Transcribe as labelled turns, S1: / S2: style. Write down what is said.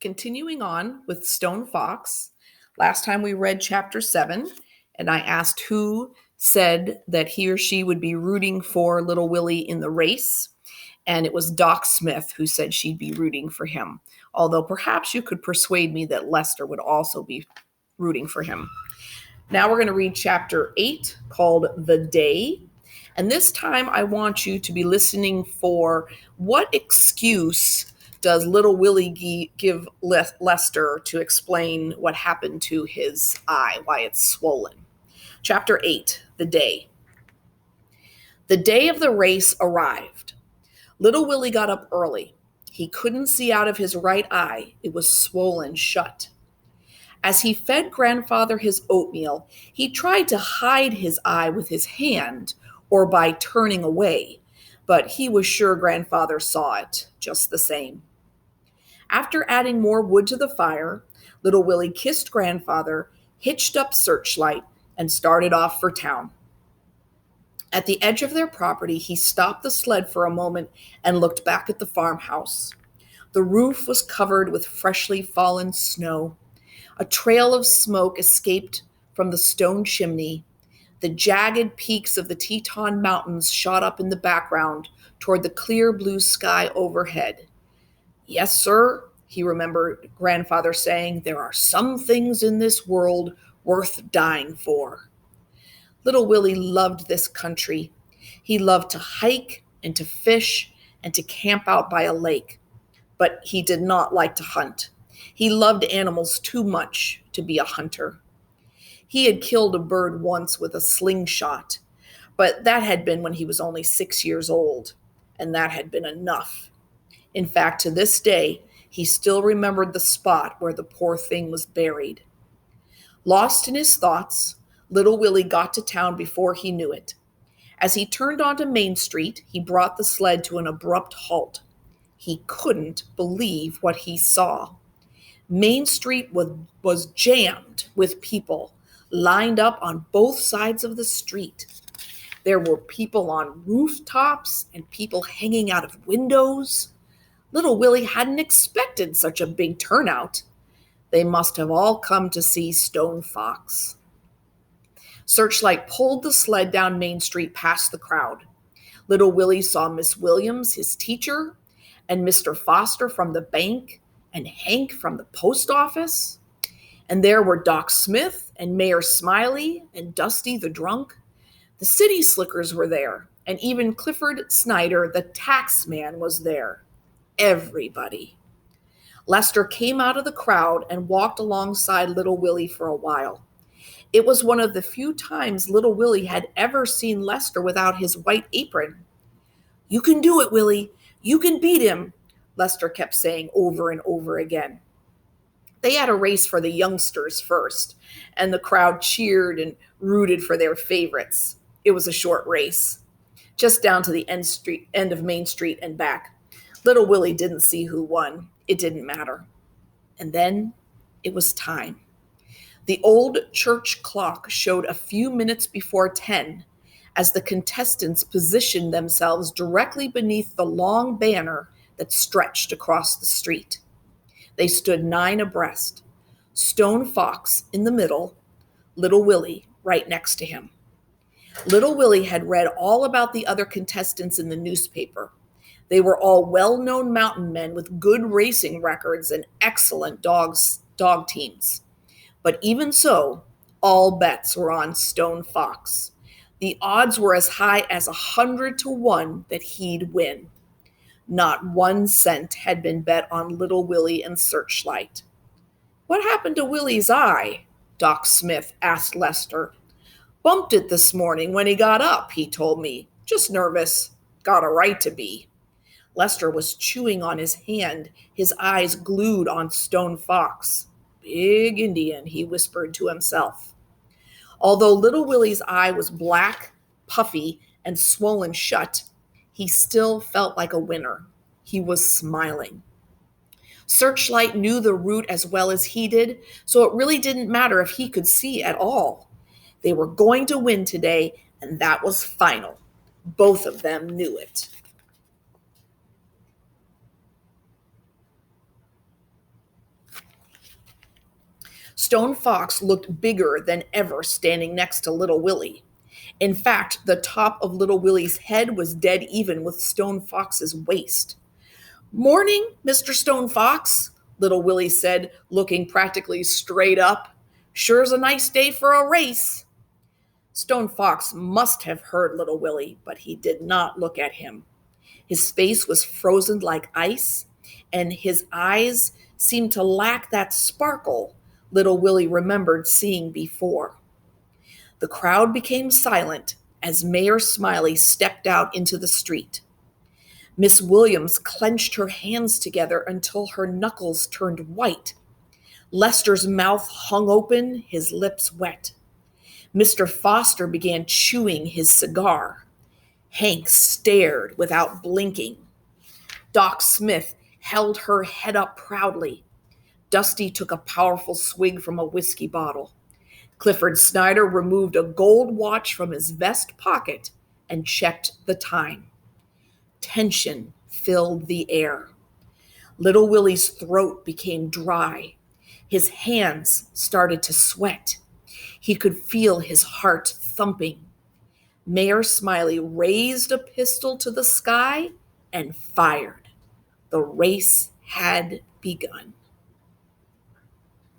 S1: continuing on with Stone Fox. Last time we read chapter 7, and I asked who said that he or she would be rooting for little Willie in the race. And it was Doc Smith who said she'd be rooting for him. Although perhaps you could persuade me that Lester would also be rooting for him. Now we're going to read chapter 8 called The Day. And this time I want you to be listening for what excuse does little Willie give Lester to explain what happened to his eye, why it's swollen. Chapter 8, The Day. The day of the race arrived. Little Willie got up early. He couldn't see out of his right eye. It was swollen shut. As he fed Grandfather his oatmeal, he tried to hide his eye with his hand or by turning away, but he was sure Grandfather saw it just the same. After adding more wood to the fire, little Willie kissed Grandfather, hitched up Searchlight, and started off for town. At the edge of their property, he stopped the sled for a moment and looked back at the farmhouse. The roof was covered with freshly fallen snow. A trail of smoke escaped from the stone chimney. The jagged peaks of the Teton Mountains shot up in the background toward the clear blue sky overhead. Yes, sir, he remembered Grandfather saying, there are some things in this world worth dying for. Little Willie loved this country. He loved to hike and to fish and to camp out by a lake, but he did not like to hunt. He loved animals too much to be a hunter. He had killed a bird once with a slingshot, but that had been when he was only 6 years old, and that had been enough. In fact, to this day, he still remembered the spot where the poor thing was buried. Lost in his thoughts, little Willie got to town before he knew it. As he turned onto Main Street, he brought the sled to an abrupt halt. He couldn't believe what he saw. Main Street was jammed with people, lined up on both sides of the street. There were people on rooftops and people hanging out of windows. Little Willie hadn't expected such a big turnout. They must have all come to see Stone Fox. Searchlight pulled the sled down Main Street past the crowd. Little Willie saw Miss Williams, his teacher, and Mr. Foster from the bank, and Hank from the post office. And there were Doc Smith and Mayor Smiley and Dusty the drunk. The city slickers were there, and even Clifford Snyder, the tax man, was there. Everybody. Lester came out of the crowd and walked alongside little Willie for a while. It was one of the few times little Willie had ever seen Lester without his white apron. You can do it, Willie. You can beat him, Lester kept saying over and over again. They had a race for the youngsters first, and the crowd cheered and rooted for their favorites. It was a short race, just down to the end of Main Street and back. Little Willie didn't see who won. It didn't matter. And then it was time. The old church clock showed a few minutes before 10 as the contestants positioned themselves directly beneath the long banner that stretched across the street. They stood 9 abreast, Stone Fox in the middle, little Willie right next to him. Little Willie had read all about the other contestants in the newspaper. They were all well-known mountain men with good racing records and excellent dog teams. But even so, all bets were on Stone Fox. The odds were as high as 100 to 1 that he'd win. Not 1 cent had been bet on little Willie and Searchlight. What happened to Willie's eye? Doc Smith asked Lester. Bumped it this morning when he got up, he told me. Just nervous. Got a right to be. Lester was chewing on his hand, his eyes glued on Stone Fox. Big Indian, he whispered to himself. Although little Willie's eye was black, puffy, and swollen shut, he still felt like a winner. He was smiling. Searchlight knew the route as well as he did, so it really didn't matter if he could see at all. They were going to win today, and that was final. Both of them knew it. Stone Fox looked bigger than ever standing next to Little Willie. In fact, the top of Little Willie's head was dead even with Stone Fox's waist. "Morning, Mr. Stone Fox," Little Willie said, looking practically straight up. "Sure's a nice day for a race." Stone Fox must have heard Little Willie, but he did not look at him. His face was frozen like ice, and his eyes seemed to lack that sparkle Little Willie remembered seeing before. The crowd became silent as Mayor Smiley stepped out into the street. Miss Williams clenched her hands together until her knuckles turned white. Lester's mouth hung open, his lips wet. Mr. Foster began chewing his cigar. Hank stared without blinking. Doc Smith held her head up proudly. Dusty took a powerful swig from a whiskey bottle. Clifford Snyder removed a gold watch from his vest pocket and checked the time. Tension filled the air. Little Willie's throat became dry. His hands started to sweat. He could feel his heart thumping. Mayor Smiley raised a pistol to the sky and fired. The race had begun.